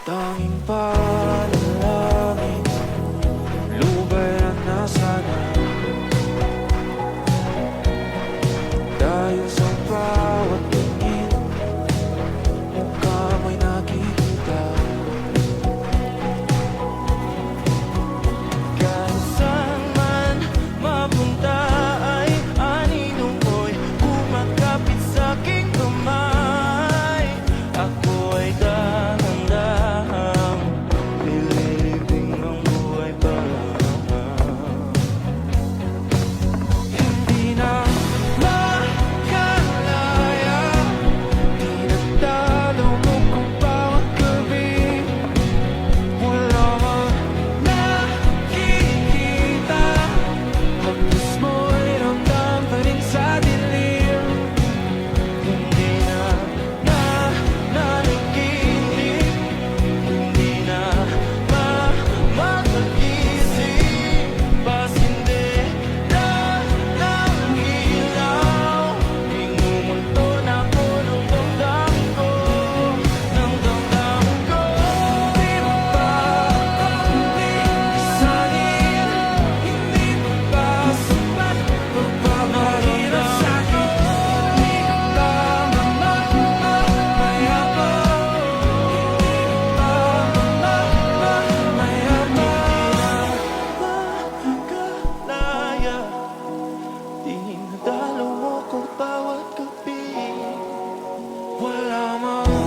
Tanging panalangin, lubayan na sana. Dahil sa bawat tingin, mukha mo'y nakikita. Kahit saan man mapunta ay anino mo'y kumakapit sa'king kamay. Ako ay dahan-dahang nililibing ng buhay pa. Hindi na makalaya, tinatalo mo kung bawat gabi. Wala mang nakikita, hapos mo'y ramdam pa rin sa dilim. Hindi na nananaginip, hindi na mamagising. Pasindera ng ilaw, inumulto na ako ng damdamin ko, ng damdamin ko. Di mo ba ako isalin? Hindi mo ba sapat pagpapahirap sa'kin? Hindi ka ba mamamayabang? Hindi ka ba mamamayabang? Makalaya, dinadalo mo ko bawat gabi. Wala mang